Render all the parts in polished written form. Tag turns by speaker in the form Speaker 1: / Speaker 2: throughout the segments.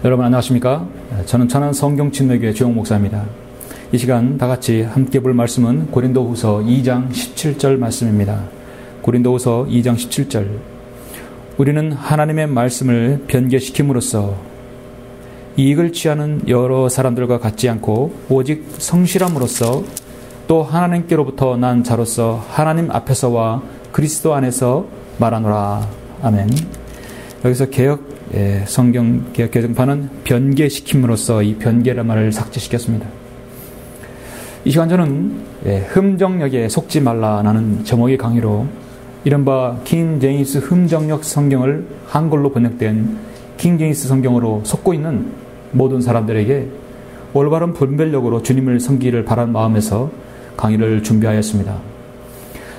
Speaker 1: 여러분 안녕하십니까? 저는 천안 성경침례교회 주영 목사입니다. 이 시간 다 같이 함께 볼 말씀은 고린도후서 2장 17절 말씀입니다. 고린도후서 2장 17절. 우리는 하나님의 말씀을 변개시킴으로써 이익을 취하는 여러 사람들과 같지 않고 오직 성실함으로써 또 하나님께로부터 난 자로서 하나님 앞에서와 그리스도 안에서 말하노라. 아멘. 여기서 성경 개역 개정판은 변개시킴으로써 이 변개라는 말을 삭제시켰습니다. 이 시간 저는 흠정역에 속지 말라라는 제목의 강의로 이른바 킹 제임스 흠정역 성경을 한글로 번역된 킹 제임스 성경으로 속고 있는 모든 사람들에게 올바른 분별력으로 주님을 섬기기를 바라는 마음에서 강의를 준비하였습니다.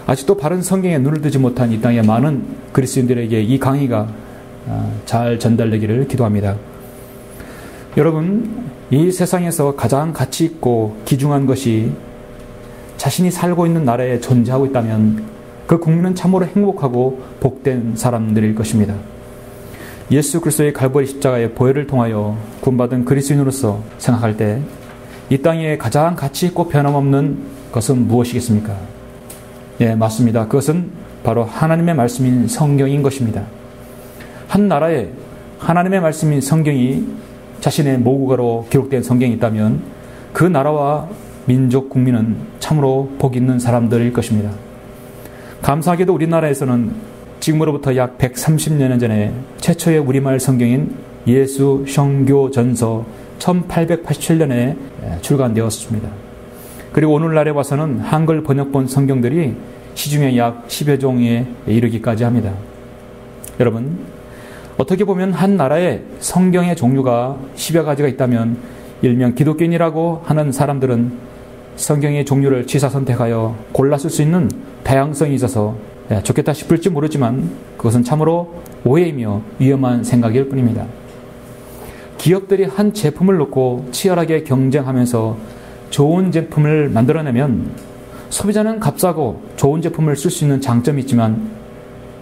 Speaker 1: 아직도 바른 성경에 눈을 뜨지 못한 이 땅의 많은 그리스도인들에게 이 강의가 잘 전달되기를 기도합니다. 여러분, 이 세상에서 가장 가치 있고 귀중한 것이 자신이 살고 있는 나라에 존재하고 있다면 그 국민은 참으로 행복하고 복된 사람들일 것입니다. 예수 그리스도의 갈보리 십자가의 보혈을 통하여 구원받은 그리스도인으로서 생각할 때 이 땅에 가장 가치 있고 변함없는 것은 무엇이겠습니까? 예, 맞습니다. 그것은 바로 하나님의 말씀인 성경인 것입니다. 한 나라에 하나님의 말씀인 성경이 자신의 모국어로 기록된 성경이 있다면 그 나라와 민족 국민은 참으로 복 있는 사람들일 것입니다. 감사하게도 우리나라에서는 지금으로부터 약 130년 전에 최초의 우리말 성경인 예수 성교전서 1887년에 출간되었습니다. 그리고 오늘날에 와서는 한글 번역본 성경들이 시중에 약 10여 종에 이르기까지 합니다. 여러분, 어떻게 보면 한 나라에 성경의 종류가 10여 가지가 있다면 일명 기독교인이라고 하는 사람들은 성경의 종류를 취사선택하여 골라 쓸 수 있는 다양성이 있어서 좋겠다 싶을지 모르지만 그것은 참으로 오해이며 위험한 생각일 뿐입니다. 기업들이 한 제품을 놓고 치열하게 경쟁하면서 좋은 제품을 만들어내면 소비자는 값싸고 좋은 제품을 쓸 수 있는 장점이 있지만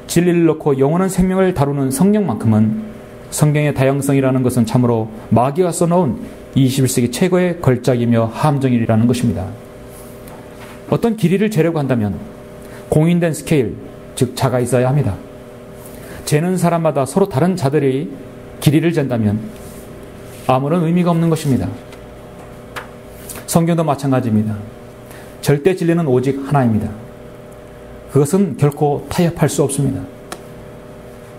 Speaker 1: 진리를 놓고 영원한 생명을 다루는 성경만큼은 성경의 다양성이라는 것은 참으로 마귀가 써놓은 21세기 최고의 걸작이며 함정이라는 것입니다. 어떤 길이를 재려고 한다면 공인된 스케일, 즉 자가 있어야 합니다. 재는 사람마다 서로 다른 자들이 길이를 잰다면 아무런 의미가 없는 것입니다. 성경도 마찬가지입니다. 절대 진리는 오직 하나입니다. 그것은 결코 타협할 수 없습니다.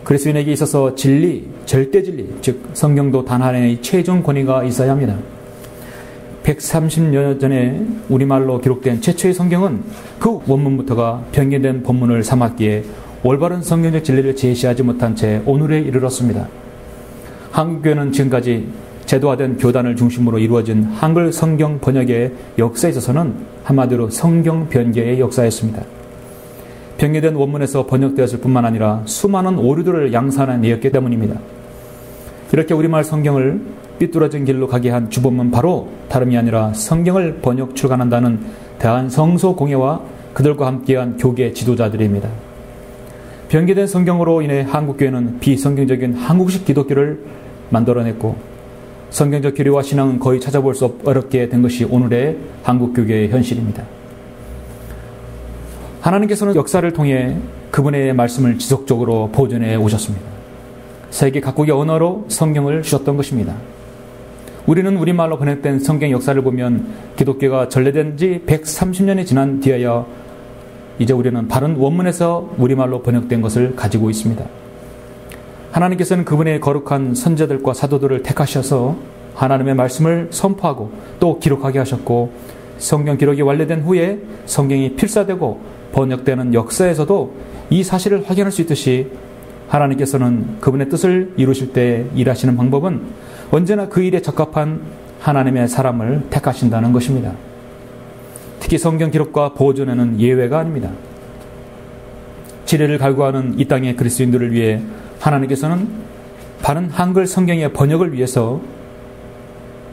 Speaker 1: 그리스도인에게 있어서 진리, 절대 진리, 즉 성경도 단 하나의 최종 권위가 있어야 합니다. 130년 전에 우리말로 기록된 최초의 성경은 그 원문부터가 변경된 본문을 삼았기에 올바른 성경적 진리를 제시하지 못한 채 오늘에 이르렀습니다. 한국교회는 지금까지 제도화된 교단을 중심으로 이루어진 한글 성경 번역의 역사에 있어서는 한마디로 성경 변개의 역사였습니다. 변개된 원문에서 번역되었을 뿐만 아니라 수많은 오류들을 양산해내었기 때문입니다. 이렇게 우리말 성경을 삐뚤어진 길로 가게 한 주범은 바로 다름이 아니라 성경을 번역 출간한다는 대한성소공회와 그들과 함께한 교계 지도자들입니다. 변개된 성경으로 인해 한국교회는 비성경적인 한국식 기독교를 만들어냈고 성경적 교리와 신앙은 거의 찾아볼 수 어렵게 된 것이 오늘의 한국교계의 현실입니다. 하나님께서는 역사를 통해 그분의 말씀을 지속적으로 보존해 오셨습니다. 세계 각국의 언어로 성경을 주셨던 것입니다. 우리는 우리말로 번역된 성경 역사를 보면 기독교가 전래된 지 130년이 지난 뒤에야 이제 우리는 바른 원문에서 우리말로 번역된 것을 가지고 있습니다. 하나님께서는 그분의 거룩한 선제들과 사도들을 택하셔서 하나님의 말씀을 선포하고 또 기록하게 하셨고 성경 기록이 완료된 후에 성경이 필사되고 번역되는 역사에서도 이 사실을 확인할 수 있듯이 하나님께서는 그분의 뜻을 이루실 때 일하시는 방법은 언제나 그 일에 적합한 하나님의 사람을 택하신다는 것입니다. 특히 성경 기록과 보존에는 예외가 아닙니다. 지혜를 갈구하는 이 땅의 그리스도인들을 위해 하나님께서는 바른 한글 성경의 번역을 위해서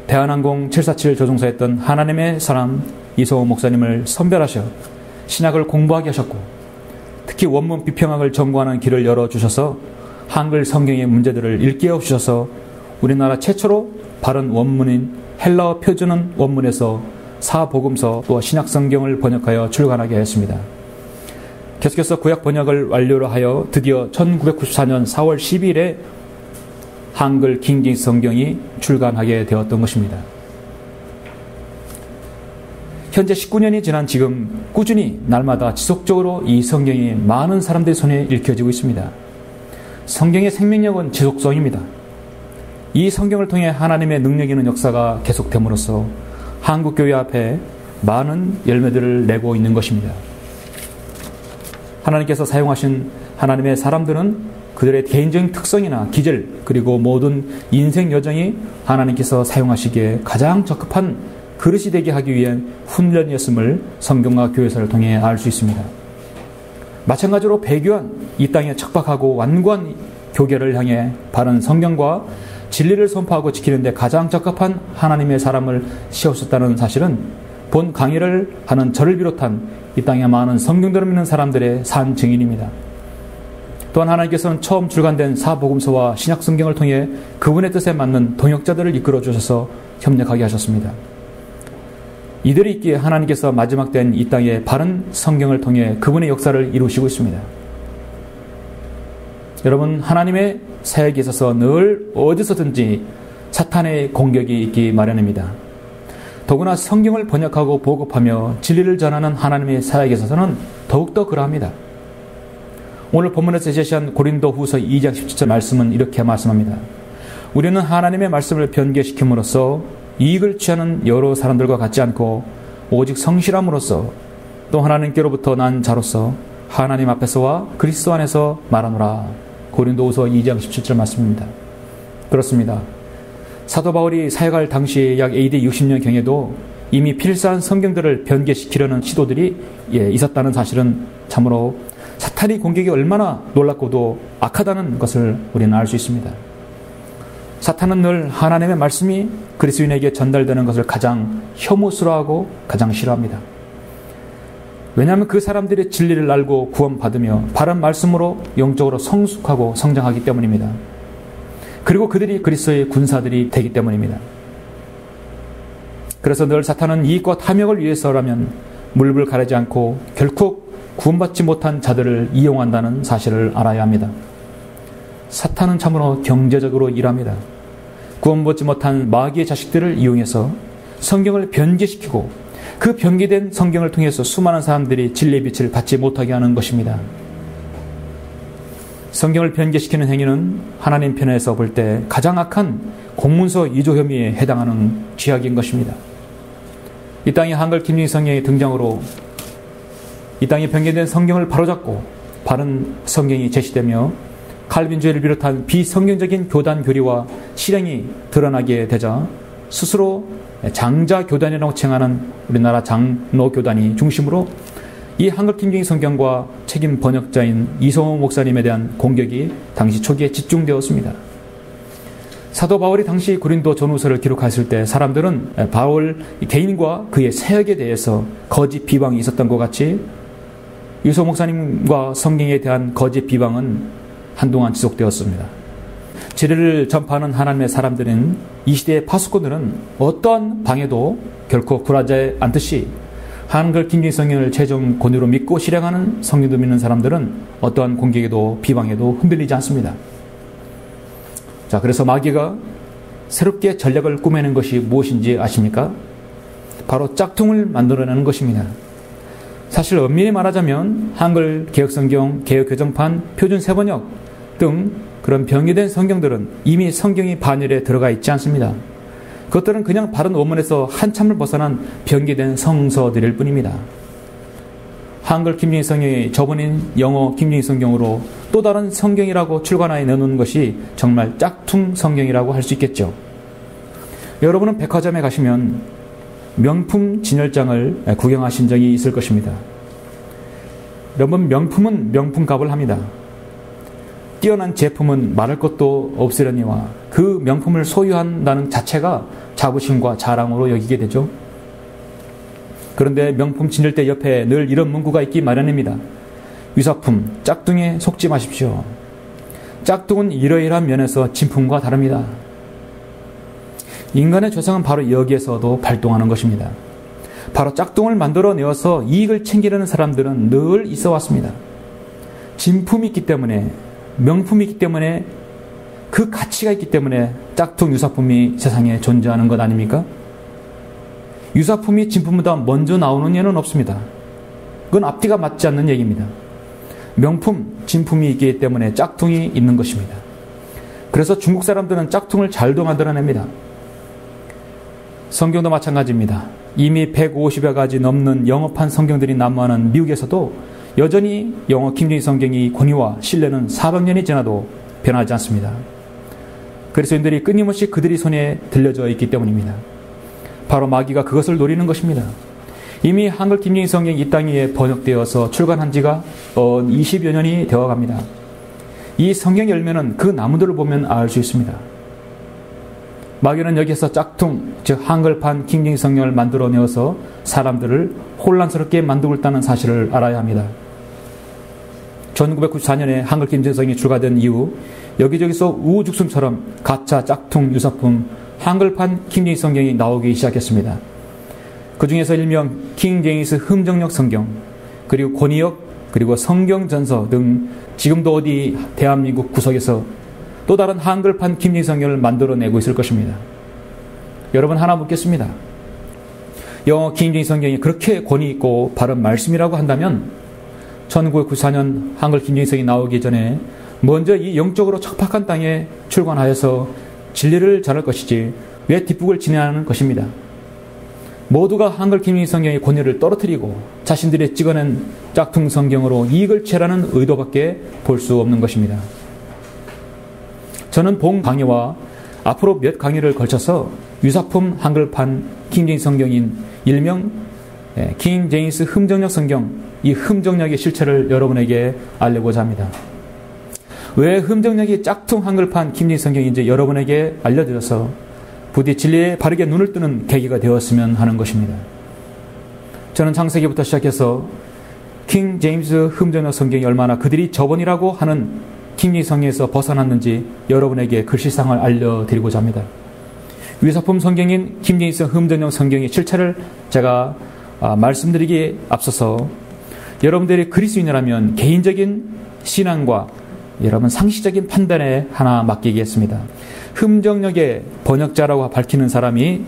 Speaker 1: 대한항공 747 조종사였던 하나님의 사람 이성호 목사님을 선별하셔 신약을 공부하게 하셨고 특히 원문 비평학을 전공하는 길을 열어주셔서 한글 성경의 문제들을 일깨워 주셔서 우리나라 최초로 바른 원문인 헬라어 표준 원문에서 사복음서 또 신약성경을 번역하여 출간하게 하였습니다. 계속해서 구약 번역을 완료로 하여 드디어 1994년 4월 10일에 한글 킹제임스 성경이 출간하게 되었던 것입니다. 현재 19년이 지난 지금 꾸준히 날마다 지속적으로 이 성경이 많은 사람들의 손에 읽혀지고 있습니다. 성경의 생명력은 지속성입니다. 이 성경을 통해 하나님의 능력 있는 역사가 계속됨으로써 한국교회 앞에 많은 열매들을 내고 있는 것입니다. 하나님께서 사용하신 하나님의 사람들은 그들의 개인적인 특성이나 기질 그리고 모든 인생 여정이 하나님께서 사용하시기에 가장 적합한 그릇이 되게 하기 위한 훈련이었음을 성경과 교회사를 통해 알 수 있습니다. 마찬가지로 배교한 이 땅에 척박하고 완고한 교계를 향해 바른 성경과 진리를 선포하고 지키는 데 가장 적합한 하나님의 사람을 세우셨다는 사실은 본 강의를 하는 저를 비롯한 이 땅에 많은 성경들을 믿는 사람들의 산 증인입니다. 또한 하나님께서는 처음 출간된 사복음서와 신약성경을 통해 그분의 뜻에 맞는 동역자들을 이끌어 주셔서 협력하게 하셨습니다. 이들이 있기에 하나님께서 마지막 때인 이 땅에 바른 성경을 통해 그분의 역사를 이루시고 있습니다. 여러분, 하나님의 사역에 있어서 늘 어디서든지 사탄의 공격이 있기 마련입니다. 더구나 성경을 번역하고 보급하며 진리를 전하는 하나님의 사역에 있어서는 더욱더 그러합니다. 오늘 본문에서 제시한 고린도후서 2장 17절 말씀은 이렇게 말씀합니다. 우리는 하나님의 말씀을 변개시킴으로써 이익을 취하는 여러 사람들과 같지 않고 오직 성실함으로써 또 하나님께로부터 난 자로서 하나님 앞에서와 그리스도 안에서 말하노라. 고린도후서 2장 17절 말씀입니다. 그렇습니다. 사도 바울이 사역할 당시 약 AD 60년경에도 이미 필사한 성경들을 변개시키려는 시도들이 있었다는 사실은 참으로 사탄의 공격이 얼마나 놀랍고도 악하다는 것을 우리는 알 수 있습니다. 사탄은 늘 하나님의 말씀이 그리스도인에게 전달되는 것을 가장 혐오스러워하고 가장 싫어합니다. 왜냐하면 그 사람들이 진리를 알고 구원받으며 바른 말씀으로 영적으로 성숙하고 성장하기 때문입니다. 그리고 그들이 그리스도의 군사들이 되기 때문입니다. 그래서 늘 사탄은 이익과 탐욕을 위해서라면 물불 가리지 않고 결코 구원받지 못한 자들을 이용한다는 사실을 알아야 합니다. 사탄은 참으로 경제적으로 일합니다. 구원받지 못한 마귀의 자식들을 이용해서 성경을 변개시키고 그 변개된 성경을 통해서 수많은 사람들이 진리의 빛을 받지 못하게 하는 것입니다. 성경을 변개시키는 행위는 하나님 편에서 볼 때 가장 악한 공문서 위조 혐의에 해당하는 죄악인 것입니다. 이 땅에 한글 킹제임스 성경의 등장으로 이 땅에 변개된 성경을 바로잡고 바른 성경이 제시되며 칼빈주의를 비롯한 비성경적인 교단 교리와 실행이 드러나게 되자 스스로 장자교단이라고 칭하는 우리나라 장로교단이 중심으로 이 한글 킹제임스 성경과 책임 번역자인 이성호 목사님에 대한 공격이 당시 초기에 집중되었습니다. 사도 바울이 당시 고린도 전후서를 기록했을 때 사람들은 바울 개인과 그의 사역에 대해서 거짓 비방이 있었던 것 같이 이성호 목사님과 성경에 대한 거짓 비방은 한동안 지속되었습니다. 진리를 전파하는 하나님의 사람들은 이 시대의 파수꾼들은 어떠한 방해도 결코 굴하지 않듯이 한글 킹제임스 성경을 최종 권위로 믿고 실행하는 성경도 믿는 사람들은 어떠한 공격에도 비방에도 흔들리지 않습니다. 자, 그래서 마귀가 새롭게 전략을 꾸며낸 것이 무엇인지 아십니까? 바로 짝퉁을 만들어내는 것입니다. 사실 엄밀히 말하자면 한글 개혁성경, 개혁교정판, 표준 세번역 등 그런 변개된 성경들은 이미 성경이 반열에 들어가 있지 않습니다. 그것들은 그냥 바른 원문에서 한참을 벗어난 변개된 성서들일 뿐입니다. 한글 킹제임스 성경이 저번인 영어 킹제임스 성경으로 또 다른 성경이라고 출간하여 내놓는 것이 정말 짝퉁 성경이라고 할 수 있겠죠. 여러분은 백화점에 가시면 명품 진열장을 구경하신 적이 있을 것입니다. 여러분, 명품은 명품값을 합니다. 뛰어난 제품은 말할 것도 없으려니와 그 명품을 소유한다는 자체가 자부심과 자랑으로 여기게 되죠. 그런데 명품 진열대 옆에 늘 이런 문구가 있기 마련입니다. 위사품, 짝퉁에 속지 마십시오. 짝퉁은 이러이러한 면에서 진품과 다릅니다. 인간의 죄성은 바로 여기에서도 발동하는 것입니다. 바로 짝퉁을 만들어내어서 이익을 챙기려는 사람들은 늘 있어 왔습니다. 진품이 있기 때문에, 명품이 있기 때문에, 그 가치가 있기 때문에 짝퉁 유사품이 세상에 존재하는 것 아닙니까? 유사품이 진품보다 먼저 나오는 예는 없습니다. 그건 앞뒤가 맞지 않는 얘기입니다. 명품, 진품이 있기 때문에 짝퉁이 있는 것입니다. 그래서 중국 사람들은 짝퉁을 잘도 만들어냅니다. 성경도 마찬가지입니다. 이미 150여 가지 넘는 영어판 성경들이 난무하는 미국에서도 여전히 영어 킹제임스 성경의 권위와 신뢰는 400년이 지나도 변하지 않습니다. 그리스도인들이 끊임없이 그들의 손에 들려져 있기 때문입니다. 바로 마귀가 그것을 노리는 것입니다. 이미 한글 킹제임스 성경이 이 땅 위에 번역되어서 출간한 지가 20여 년이 되어갑니다. 이 성경 열매는 그 나무들을 보면 알 수 있습니다. 마귀는 여기에서 짝퉁, 즉 한글판 킹제임스 성경을 만들어내어서 사람들을 혼란스럽게 만들고 있다는 사실을 알아야 합니다. 1994년에 한글 킹제임스 성경이 출간된 이후 여기저기서 우후죽순처럼 가짜 짝퉁 유사품 한글판 킹제임스 성경이 나오기 시작했습니다. 그 중에서 일명 킹제임스 흠정역 성경, 그리고 권위역, 그리고 성경전서 등 지금도 어디 대한민국 구석에서 또 다른 한글판 킹제임스 성경을 만들어내고 있을 것입니다. 여러분 하나 묻겠습니다. 영어 킹제임스 성경이 그렇게 권위 있고 바른 말씀이라고 한다면 1994년 한글 킹제임스 성경이 나오기 전에 먼저 이 영적으로 척박한 땅에 출간하여서 진리를 전할 것이지 왜 뒷북을 진행하는 것입니다. 모두가 한글 킹제임스 성경의 권위를 떨어뜨리고 자신들이 찍어낸 짝퉁 성경으로 이익을 취하라는 의도밖에 볼 수 없는 것입니다. 저는 본 강의와 앞으로 몇 강의를 걸쳐서 유사품 한글판 킹제임스 성경인 일명 킹제임스 흠정역 성경, 이 흠정역의 실체를 여러분에게 알려고자 합니다. 왜 흠정역이 짝퉁 한글판 킹제임스 성경인지 여러분에게 알려드려서 부디 진리에 바르게 눈을 뜨는 계기가 되었으면 하는 것입니다. 저는 창세기부터 시작해서 킹제임스 흠정역 성경이 얼마나 그들이 저번이라고 하는 킹제임스 성경에서 벗어났는지 여러분에게 글씨상을 알려드리고자 합니다. 유사품 성경인 킹제임스 흠정역 성경의 실체를 제가 말씀드리기에 앞서서 여러분들이 그리스도인이라면 개인적인 신앙과 여러분 상식적인 판단에 하나 맡기겠습니다. 흠정역의 번역자라고 밝히는 사람이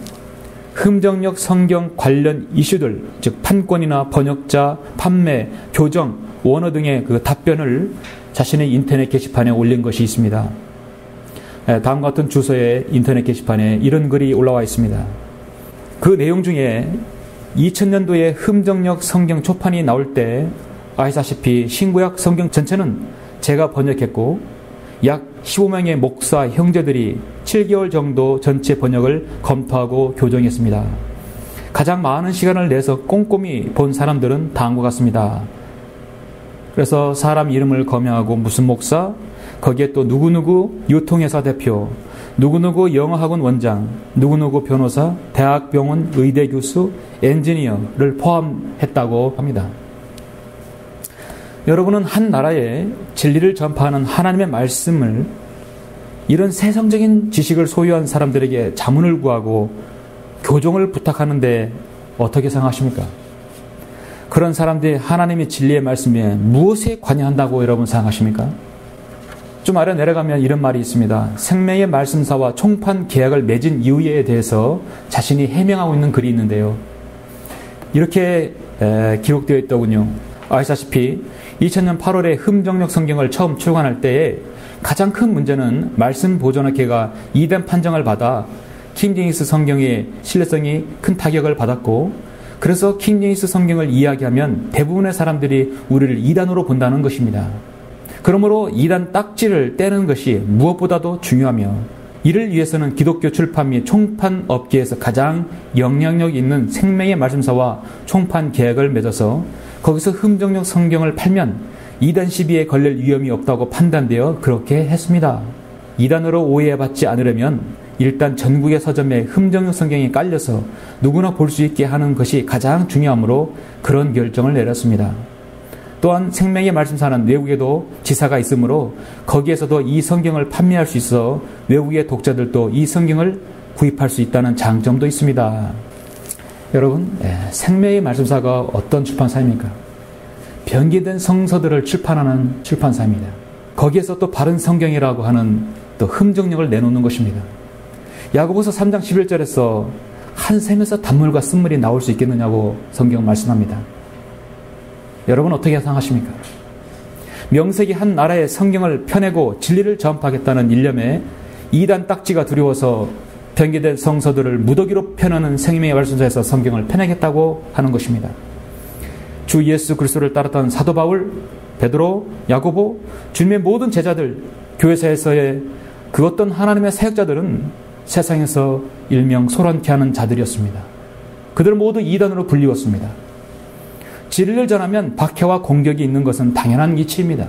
Speaker 1: 흠정역 성경 관련 이슈들, 즉 판권이나 번역자, 판매, 교정, 원어 등의 그 답변을 자신의 인터넷 게시판에 올린 것이 있습니다. 다음과 같은 주소의 인터넷 게시판에 이런 글이 올라와 있습니다. 그 내용 중에 2000년도에 흠정역 성경 초판이 나올 때 아시다시피 신구약 성경 전체는 제가 번역했고 약 15명의 목사 형제들이 7개월 정도 전체 번역을 검토하고 교정했습니다. 가장 많은 시간을 내서 꼼꼼히 본 사람들은 다음과 같습니다. 그래서 사람 이름을 검열하고 무슨 목사, 거기에 또 누구누구 유통회사 대표, 누구누구 영어학원 원장, 누구누구 변호사, 대학병원 의대 교수, 엔지니어를 포함했다고 합니다. 여러분은 한 나라에 진리를 전파하는 하나님의 말씀을 이런 세상적인 지식을 소유한 사람들에게 자문을 구하고 교정을 부탁하는데 어떻게 생각하십니까? 그런 사람들이 하나님의 진리의 말씀에 무엇에 관여한다고 여러분 생각하십니까? 좀 아래 내려가면 이런 말이 있습니다. 생명의 말씀사와 총판 계약을 맺은 이유에 대해서 자신이 해명하고 있는 글이 있는데요. 이렇게 기록되어 있더군요. 아시다시피 2000년 8월에 흠정역 성경을 처음 출간할 때에 가장 큰 문제는 말씀 보존학회가 이단 판정을 받아 킹제임스 성경의 신뢰성이 큰 타격을 받았고, 그래서 킹제임스 성경을 이야기하면 대부분의 사람들이 우리를 이단으로 본다는 것입니다. 그러므로 이단 딱지를 떼는 것이 무엇보다도 중요하며, 이를 위해서는 기독교 출판 및 총판 업계에서 가장 영향력 있는 생명의 말씀사와 총판 계약을 맺어서 거기서 흠정역 성경을 팔면 이단 시비에 걸릴 위험이 없다고 판단되어 그렇게 했습니다. 이단으로 오해받지 않으려면 일단 전국의 서점에 흠정역 성경이 깔려서 누구나 볼 수 있게 하는 것이 가장 중요하므로 그런 결정을 내렸습니다. 또한 생명의 말씀사는 외국에도 지사가 있으므로 거기에서도 이 성경을 판매할 수 있어 외국의 독자들도 이 성경을 구입할 수 있다는 장점도 있습니다. 여러분, 생명의 말씀사가 어떤 출판사입니까? 변기된 성서들을 출판하는 출판사입니다. 거기에서 또 바른 성경이라고 하는 또 흠정력을 내놓는 것입니다. 야고보서 3장 11절에서 한 샘에서 단물과 쓴물이 나올 수 있겠느냐고 성경 말씀합니다. 여러분 어떻게 생각하십니까? 명색이 한 나라의 성경을 펴내고 진리를 전파하겠다는 일념에 이단 딱지가 두려워서 변기된 성서들을 무더기로 펴내는 생명의 말씀사에서 성경을 펴내겠다고 하는 것입니다. 주 예수 그리스도를 따랐던 사도 바울, 베드로, 야고보, 주님의 모든 제자들, 교회사에서의 그 어떤 하나님의 사역자들은 세상에서 일명 소란케 하는 자들이었습니다. 그들은 모두 이단으로 불리웠습니다. 진리를 전하면 박해와 공격이 있는 것은 당연한 이치입니다.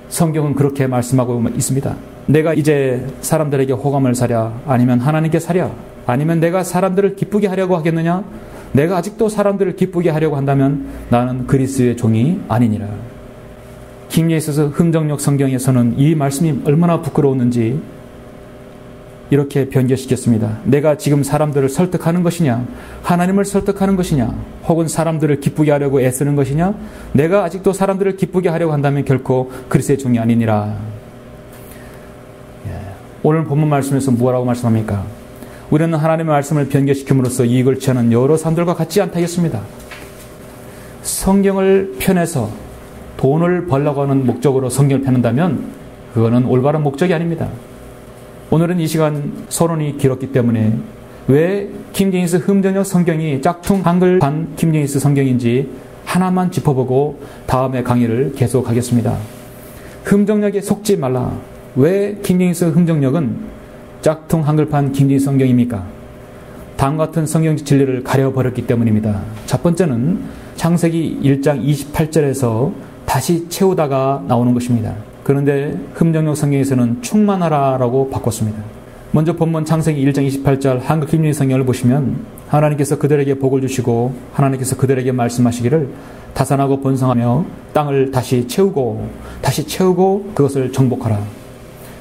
Speaker 1: 성경은 그렇게 말씀하고 있습니다. 내가 이제 사람들에게 호감을 사랴? 아니면 하나님께 사랴? 아니면 내가 사람들을 기쁘게 하려고 하겠느냐? 내가 아직도 사람들을 기쁘게 하려고 한다면 나는 그리스도의 종이 아니니라. 킹제임스 흠정력 성경에서는 이 말씀이 얼마나 부끄러웠는지 이렇게 변개시켰습니다. 내가 지금 사람들을 설득하는 것이냐? 하나님을 설득하는 것이냐? 혹은 사람들을 기쁘게 하려고 애쓰는 것이냐? 내가 아직도 사람들을 기쁘게 하려고 한다면 결코 그리스도의 종이 아니니라. 오늘 본문 말씀에서 뭐라고 말씀합니까? 우리는 하나님의 말씀을 변개시킴으로써 이익을 취하는 여러 사람들과 같지 않다겠습니다. 성경을 펴내서 돈을 벌려고 하는 목적으로 성경을 펴낸다면 그거는 올바른 목적이 아닙니다. 오늘은 이 시간 서론이 길었기 때문에 왜 킹제임스 흠정력 성경이 짝퉁 한글판 킹제임스 성경인지 하나만 짚어보고 다음에 강의를 계속하겠습니다. 흠정력에 속지 말라. 왜 킹제임스 흠정력은 짝퉁 한글판 킹제임스 성경입니까? 다음과 같은 성경 진리를 가려버렸기 때문입니다. 첫 번째는 창세기 1장 28절에서 다시 채우다가 나오는 것입니다. 그런데 흠정력 성경에서는 충만하라라고 바꿨습니다. 먼저 본문 창세기 1장 28절 한글 김유리 성경을 보시면 하나님께서 그들에게 복을 주시고 하나님께서 그들에게 말씀하시기를 다산하고 번성하며 땅을 다시 채우고 그것을 정복하라.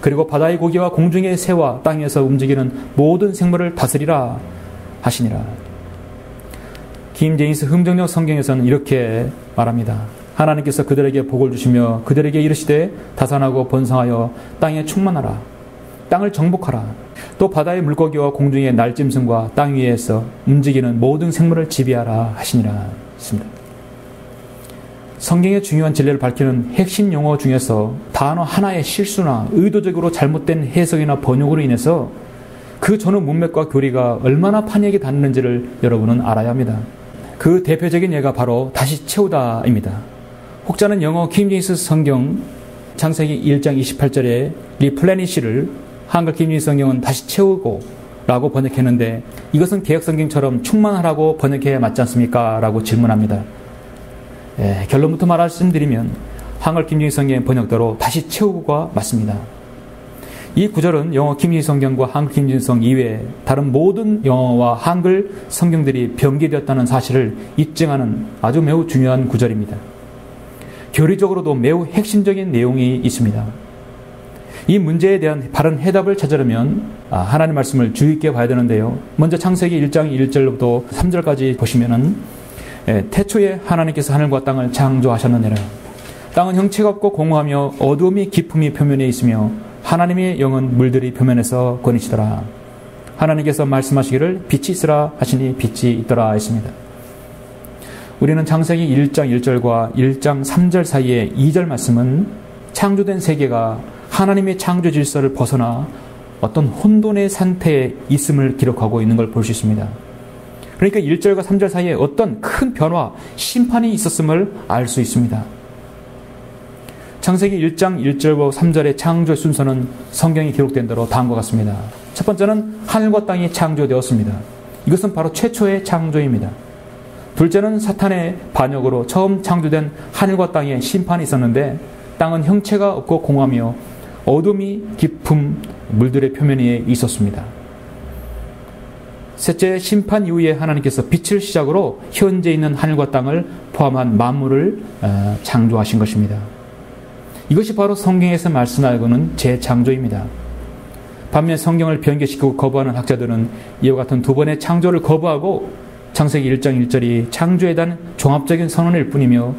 Speaker 1: 그리고 바다의 고기와 공중의 새와 땅에서 움직이는 모든 생물을 다스리라 하시니라. 김제임스 흠정력 성경에서는 이렇게 말합니다. 하나님께서 그들에게 복을 주시며 그들에게 이르시되 다산하고 번성하여 땅에 충만하라. 땅을 정복하라. 또 바다의 물고기와 공중의 날짐승과 땅 위에서 움직이는 모든 생물을 지배하라 하시니라 했습니다. 성경의 중요한 진리를 밝히는 핵심 용어 중에서 단어 하나의 실수나 의도적으로 잘못된 해석이나 번역으로 인해서 그 전후 문맥과 교리가 얼마나 판역이 닿는지를 여러분은 알아야 합니다. 그 대표적인 예가 바로 다시 채우다입니다. 혹자는 영어 킹제임스 성경 창세기 1장 28절에 replenish를 한글 킹제임스 성경은 다시 채우고 라고 번역했는데 이것은 개혁성경처럼 충만하라고 번역해야 맞지 않습니까? 라고 질문합니다. 결론부터 말씀드리면 한글 킹제임스 성경의 번역대로 다시 채우고가 맞습니다. 이 구절은 영어 킹제임스 성경과 한글 킹제임스 성경 이외에 다른 모든 영어와 한글 성경들이 변기되었다는 사실을 입증하는 아주 매우 중요한 구절입니다. 교리적으로도 매우 핵심적인 내용이 있습니다. 이 문제에 대한 바른 해답을 찾으려면 하나님 말씀을 주의 있게 봐야 되는데요. 먼저 창세기 1장 1절부터 3절까지 보시면은 태초에 하나님께서 하늘과 땅을 창조하셨느니라. 땅은 형체가 없고 공허하며 어두움이 깊음이 표면에 있으며 하나님의 영은 물들이 표면에서 거니시더라. 하나님께서 말씀하시기를 빛이 있으라 하시니 빛이 있더라 했습니다. 우리는 창세기 1장 1절과 1장 3절 사이의 2절 말씀은 창조된 세계가 하나님의 창조 질서를 벗어나 어떤 혼돈의 상태에 있음을 기록하고 있는 걸 볼 수 있습니다. 그러니까 1절과 3절 사이에 어떤 큰 변화, 심판이 있었음을 알 수 있습니다. 창세기 1장 1절과 3절의 창조의 순서는 성경이 기록된 대로 다음과 같습니다. 첫 번째는 하늘과 땅이 창조되었습니다. 이것은 바로 최초의 창조입니다. 둘째는 사탄의 반역으로 처음 창조된 하늘과 땅에 심판이 있었는데 땅은 형체가 없고 공허하며 어둠이 깊은 물들의 표면에 있었습니다. 셋째, 심판 이후에 하나님께서 빛을 시작으로 현재 있는 하늘과 땅을 포함한 만물을 창조하신 것입니다. 이것이 바로 성경에서 말씀하고는 재창조입니다. 반면 성경을 변개시키고 거부하는 학자들은 이와 같은 두 번의 창조를 거부하고 창세기 1장 1절이 창조에 대한 종합적인 선언일 뿐이며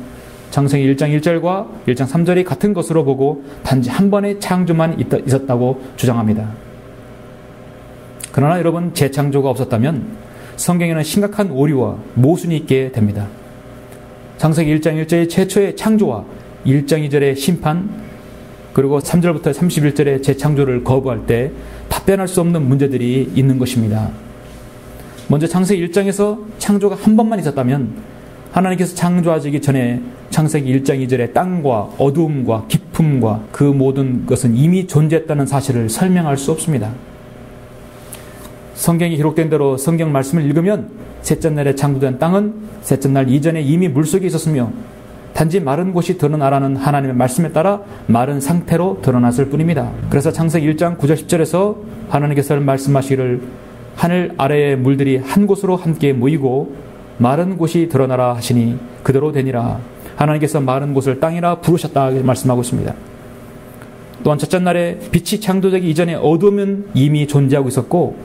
Speaker 1: 창세기 1장 1절과 1장 3절이 같은 것으로 보고 단지 한 번의 창조만 있었다고 주장합니다. 그러나 여러분, 재창조가 없었다면 성경에는 심각한 오류와 모순이 있게 됩니다. 창세기 1장 1절의 최초의 창조와 1장 2절의 심판, 그리고 3절부터 31절의 재창조를 거부할 때 답변할 수 없는 문제들이 있는 것입니다. 먼저 창세기 1장에서 창조가 한 번만 있었다면 하나님께서 창조하시기 전에 창세기 1장 2절의 땅과 어두움과 깊음과 그 모든 것은 이미 존재했다는 사실을 설명할 수 없습니다. 성경이 기록된 대로 성경 말씀을 읽으면 셋째 날에 창조된 땅은 셋째 날 이전에 이미 물속에 있었으며 단지 마른 곳이 드러나라는 하나님의 말씀에 따라 마른 상태로 드러났을 뿐입니다. 그래서 창세기 1장 9절 10절에서 하나님께서 말씀하시기를 하늘 아래의 물들이 한 곳으로 함께 모이고 마른 곳이 드러나라 하시니 그대로 되니라. 하나님께서 마른 곳을 땅이라 부르셨다 말씀하고 있습니다. 또한 첫째 날에 빛이 창조되기 이전에 어두움은 이미 존재하고 있었고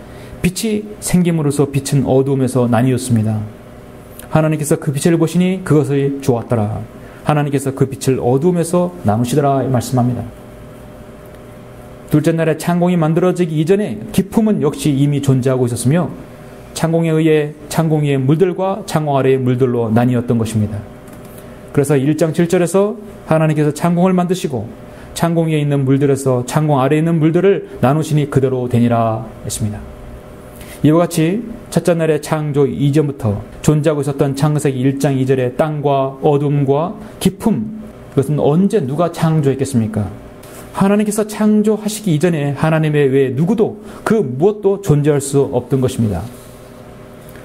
Speaker 1: 빛이 생김으로써 빛은 어두움에서 나뉘었습니다. 하나님께서 그 빛을 보시니 그것이 좋았더라. 하나님께서 그 빛을 어두움에서 나누시더라 말씀합니다. 둘째 날에 창공이 만들어지기 이전에 깊음은 역시 이미 존재하고 있었으며 창공에 의해 창공 위의 물들과 창공 아래의 물들로 나뉘었던 것입니다. 그래서 1장 7절에서 하나님께서 창공을 만드시고 창공 위에 있는 물들에서 창공 아래에 있는 물들을 나누시니 그대로 되니라 했습니다. 이와 같이 첫째 날의 창조 이전부터 존재하고 있었던 창세기 1장 2절의 땅과 어둠과 깊음, 그것은 언제 누가 창조했겠습니까? 하나님께서 창조하시기 이전에 하나님의 외에 누구도 그 무엇도 존재할 수 없던 것입니다.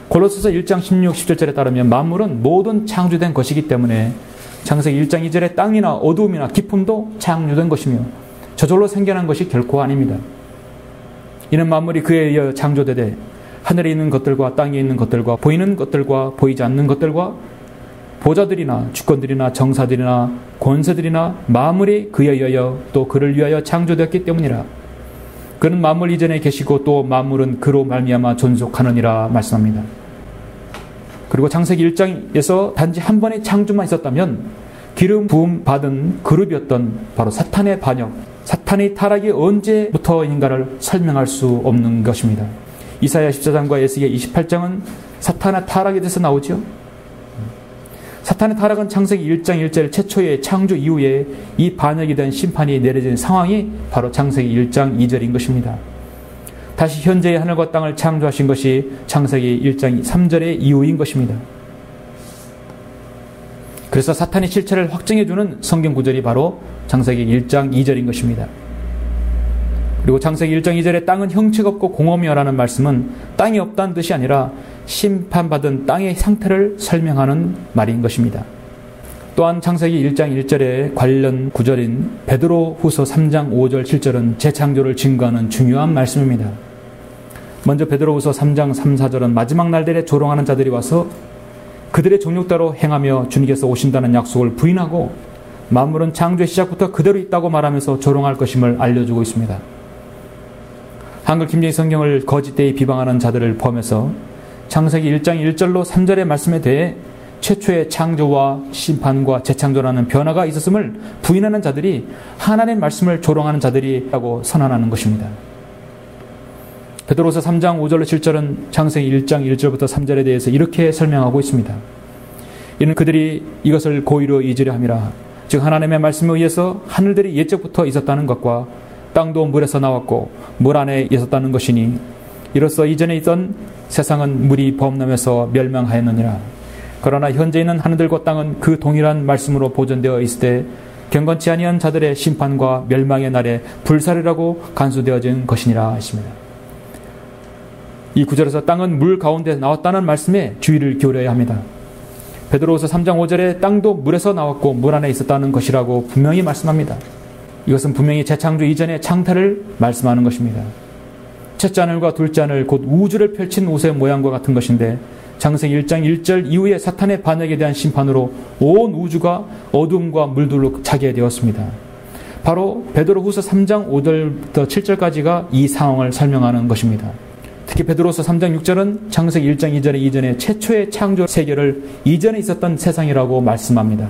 Speaker 1: 골로새서 1장 16, 17절에 따르면 만물은 모든 창조된 것이기 때문에 창세기 1장 2절의 땅이나 어두움이나 깊음도 창조된 것이며 저절로 생겨난 것이 결코 아닙니다. 이는 만물이 그에 의해 창조되되 하늘에 있는 것들과 땅에 있는 것들과 보이는 것들과 보이지 않는 것들과 보좌들이나 주권들이나 정사들이나 권세들이나 만물이 그에 의하여 또 그를 위하여 창조되었기 때문이라. 그는 만물 이전에 계시고 또 만물은 그로 말미암아 존속하느니라 말씀합니다. 그리고 창세기 1장에서 단지 한 번의 창조만 있었다면 기름 부음 받은 그룹이었던 바로 사탄의 반역, 사탄의 타락이 언제부터인가를 설명할 수 없는 것입니다. 이사야 14장과 에스겔 28장은 사탄의 타락에 대해서 나오죠. 사탄의 타락은 창세기 1장 1절 최초의 창조 이후에 이 반역에 대한 심판이 내려진 상황이 바로 창세기 1장 2절인 것입니다. 다시 현재의 하늘과 땅을 창조하신 것이 창세기 1장 3절의 이후인 것입니다. 그래서 사탄의 실체를 확증해주는 성경 구절이 바로 창세기 1장 2절인 것입니다. 그리고 창세기 1장 2절에 땅은 형체가 없고 공허며라는 말씀은 땅이 없다는 뜻이 아니라 심판받은 땅의 상태를 설명하는 말인 것입니다. 또한 창세기 1장 1절의 관련 구절인 베드로후서 3장 5절 7절은 재창조를 증거하는 중요한 말씀입니다. 먼저 베드로후서 3장 3, 4절은 마지막 날들에 조롱하는 자들이 와서 그들의 정욕대로 행하며 주님께서 오신다는 약속을 부인하고 만물은 창조의 시작부터 그대로 있다고 말하면서 조롱할 것임을 알려주고 있습니다. 한글 김정희 성경을 거짓되이 비방하는 자들을 포함해서 창세기 1장 1절로 3절의 말씀에 대해 최초의 창조와 심판과 재창조라는 변화가 있었음을 부인하는 자들이 하나님의 말씀을 조롱하는 자들이라고 선언하는 것입니다. 베드로서 3장 5절로 7절은 창세기 1장 1절부터 3절에 대해서 이렇게 설명하고 있습니다. 이는 그들이 이것을 고의로 잊으려 함이라. 즉 하나님의 말씀에 의해서 하늘들이 옛적부터 있었다는 것과 땅도 물에서 나왔고 물 안에 있었다는 것이니 이로써 이전에 있던 세상은 물이 범람해서 멸망하였느니라. 그러나 현재 있는 하늘들과 땅은 그 동일한 말씀으로 보존되어 있을 때 경건치 아니한 자들의 심판과 멸망의 날에 불사르라고 간수되어진 것이니라 하십니다. 이 구절에서 땅은 물 가운데 나왔다는 말씀에 주의를 기울여야 합니다. 베드로후서 3장 5절에 땅도 물에서 나왔고 물 안에 있었다는 것이라고 분명히 말씀합니다. 이것은 분명히 재창조 이전의 창태를 말씀하는 것입니다. 첫째 하늘과 둘째 하늘 곧 우주를 펼친 옷의 모양과 같은 것인데 창세기 1장 1절 이후에 사탄의 반역에 대한 심판으로 온 우주가 어둠과 물들로 차게 되었습니다. 바로 베드로후서 3장 5절부터 7절까지가 이 상황을 설명하는 것입니다. 특히 베드로후서 3장 6절은 창세기 1장 2절의 이전에 최초의 창조 세계를 이전에 있었던 세상이라고 말씀합니다.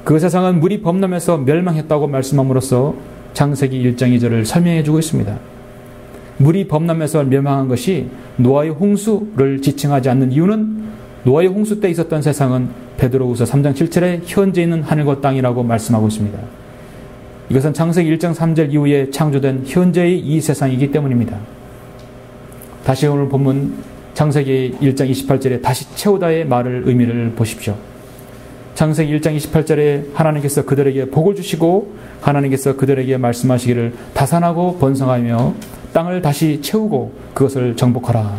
Speaker 1: 그 세상은 물이 범람해서 멸망했다고 말씀함으로써 창세기 1장 2절을 설명해주고 있습니다. 물이 범람해서 멸망한 것이 노아의 홍수를 지칭하지 않는 이유는 노아의 홍수 때 있었던 세상은 베드로후서 3장 7절에 현재 있는 하늘과 땅이라고 말씀하고 있습니다. 이것은 창세기 1장 3절 이후에 창조된 현재의 이 세상이기 때문입니다. 다시 오늘 본문 창세기 1장 28절에 다시 채우다의 말을 의미를 보십시오. 창세기 1장 28절에 하나님께서 그들에게 복을 주시고 하나님께서 그들에게 말씀하시기를 다산하고 번성하며 땅을 다시 채우고 그것을 정복하라.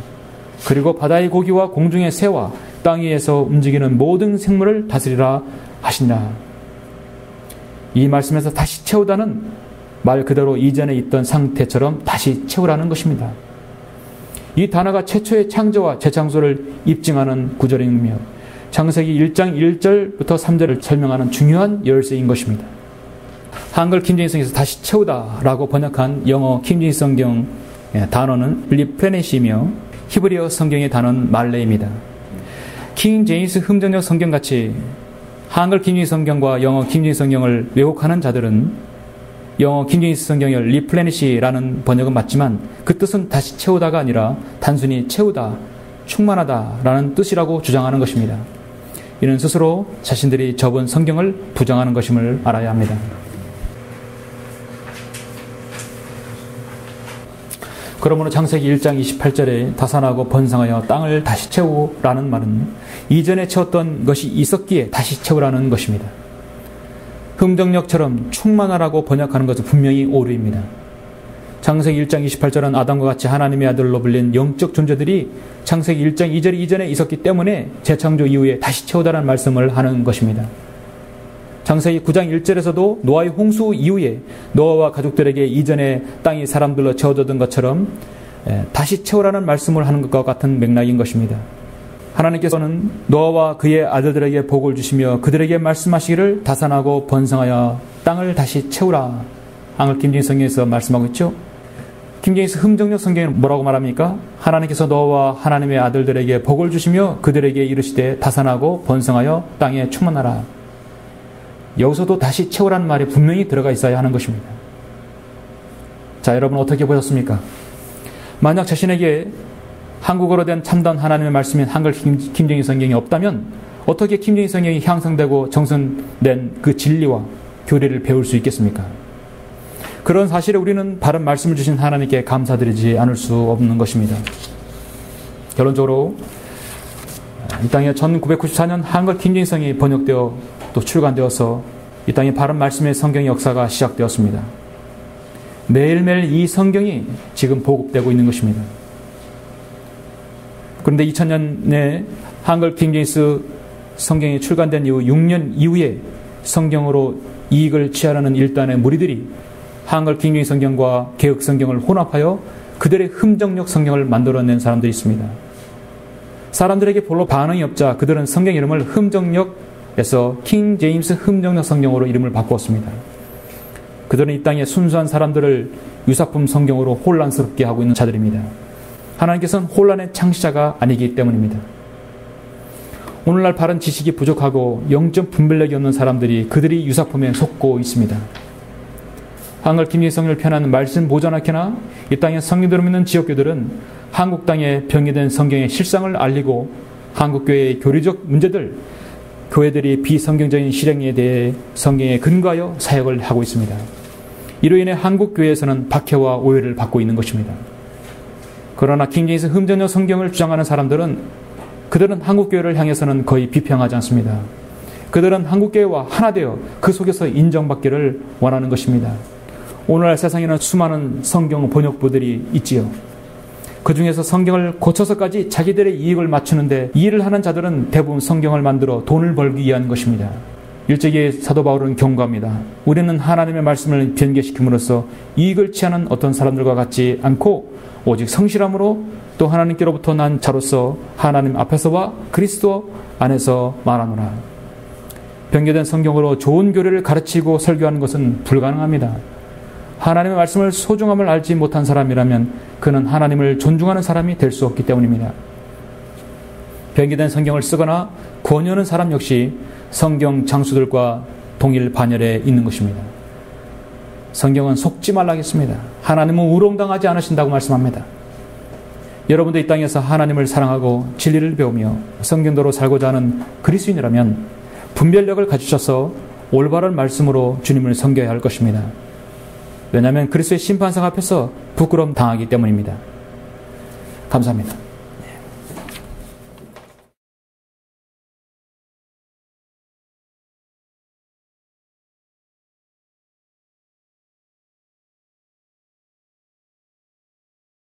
Speaker 1: 그리고 바다의 고기와 공중의 새와 땅 위에서 움직이는 모든 생물을 다스리라 하시니라. 이 말씀에서 다시 채우다는 말 그대로 이전에 있던 상태처럼 다시 채우라는 것입니다. 이 단어가 최초의 창조와 재창조를 입증하는 구절이며 창세기 1장 1절부터 3절을 설명하는 중요한 열쇠인 것입니다. 한글 킹제임스 성경에서 다시 채우다라고 번역한 영어 킹제임스 성경 단어는 리플레니시이며 히브리어 성경의 단어는 말레입니다. 킹제임스 흠정역 성경같이 한글 킹제임스 성경과 영어 킹제임스 성경을 왜곡하는 자들은 영어 킹제임스 성경을 리플레니시라는 번역은 맞지만 그 뜻은 다시 채우다가 아니라 단순히 채우다, 충만하다라는 뜻이라고 주장하는 것입니다. 이는 스스로 자신들이 접은 성경을 부정하는 것임을 알아야 합니다. 그러므로 창세기 1장 28절에 다산하고 번성하여 땅을 다시 채우라는 말은 이전에 채웠던 것이 있었기에 다시 채우라는 것입니다. 흠정역처럼 충만하라고 번역하는 것은 분명히 오류입니다. 창세기 1장 28절은 아담과 같이 하나님의 아들로 불린 영적 존재들이 창세기 1장 2절 이전에 있었기 때문에 재창조 이후에 다시 채우다라는 말씀을 하는 것입니다. 창세기 9장 1절에서도 노아의 홍수 이후에 노아와 가족들에게 이전에 땅이 사람들로 채워졌던 것처럼 다시 채우라는 말씀을 하는 것과 같은 맥락인 것입니다. 하나님께서는 노아와 그의 아들들에게 복을 주시며 그들에게 말씀하시기를 다산하고 번성하여 땅을 다시 채우라. 한글 킹제임스 성경에서 말씀하고 있죠. 킹제임스 흠정역 성경은 뭐라고 말합니까? 하나님께서 노아와 하나님의 아들들에게 복을 주시며 그들에게 이르시되 다산하고 번성하여 땅에 충만하라. 여기서도 다시 채우라는 말이 분명히 들어가 있어야 하는 것입니다. 자, 여러분 어떻게 보셨습니까? 만약 자신에게 한국어로 된 참다운 하나님의 말씀인 한글 킹제임스 성경이 없다면 어떻게 킹제임스 성경이 향상되고 정선된 그 진리와 교리를 배울 수 있겠습니까? 그런 사실에 우리는 바른 말씀을 주신 하나님께 감사드리지 않을 수 없는 것입니다. 결론적으로 이 땅에 1994년 한글 킹제임스 성경이 번역되어 또 출간되어서 이 땅에 바른 말씀의 성경의 역사가 시작되었습니다. 매일매일 이 성경이 지금 보급되고 있는 것입니다. 그런데 2000년에 한글 킹제임스 성경이 출간된 이후 6년 이후에 성경으로 이익을 취하려는 일단의 무리들이 한글 킹제임스 성경과 개역 성경을 혼합하여 그들의 흠정역 성경을 만들어낸 사람들이 있습니다. 사람들에게 별로 반응이 없자 그들은 성경 이름을 흠정역에서 킹제임스 흠정역 성경으로 이름을 바꾸었습니다. 그들은 이 땅의 순수한 사람들을 유사품 성경으로 혼란스럽게 하고 있는 자들입니다. 하나님께서는 혼란의 창시자가 아니기 때문입니다. 오늘날 바른 지식이 부족하고 영적 분별력이 없는 사람들이 그들이 유사품에 속고 있습니다. 한글 킹제임스 성경을 편한 말씀 보존학회나 이 땅에 성경대로 믿는 지역교들은 한국 땅에 병의된 성경의 실상을 알리고 한국교회의 교리적 문제들, 교회들이 비성경적인 실행에 대해 성경에 근거하여 사역을 하고 있습니다. 이로 인해 한국교회에서는 박해와 오해를 받고 있는 것입니다. 그러나 킹제임스 흠정역 성경을 주장하는 사람들은 그들은 한국교회를 향해서는 거의 비평하지 않습니다. 그들은 한국교회와 하나 되어 그 속에서 인정받기를 원하는 것입니다. 오늘날 세상에는 수많은 성경 번역부들이 있지요. 그 중에서 성경을 고쳐서까지 자기들의 이익을 맞추는데 일을 하는 자들은 대부분 성경을 만들어 돈을 벌기 위한 것입니다. 일제기의 사도 바울은 경고합니다. 우리는 하나님의 말씀을 변개시킴으로써 이익을 취하는 어떤 사람들과 같지 않고 오직 성실함으로 또 하나님께로부터 난 자로서 하나님 앞에서와 그리스도 안에서 말하노라. 변개된 성경으로 좋은 교리를 가르치고 설교하는 것은 불가능합니다. 하나님의 말씀을 소중함을 알지 못한 사람이라면 그는 하나님을 존중하는 사람이 될 수 없기 때문입니다. 변개된 성경을 쓰거나 권유하는 사람 역시 성경 장수들과 동일 반열에 있는 것입니다. 성경은 속지 말라 했습니다. 하나님은 우롱당하지 않으신다고 말씀합니다. 여러분도 이 땅에서 하나님을 사랑하고 진리를 배우며 성경대로 살고자 하는 그리스도인이라면 분별력을 가지셔서 올바른 말씀으로 주님을 섬겨야 할 것입니다. 왜냐하면 그리스도의 심판상 앞에서 부끄러움 당하기 때문입니다. 감사합니다.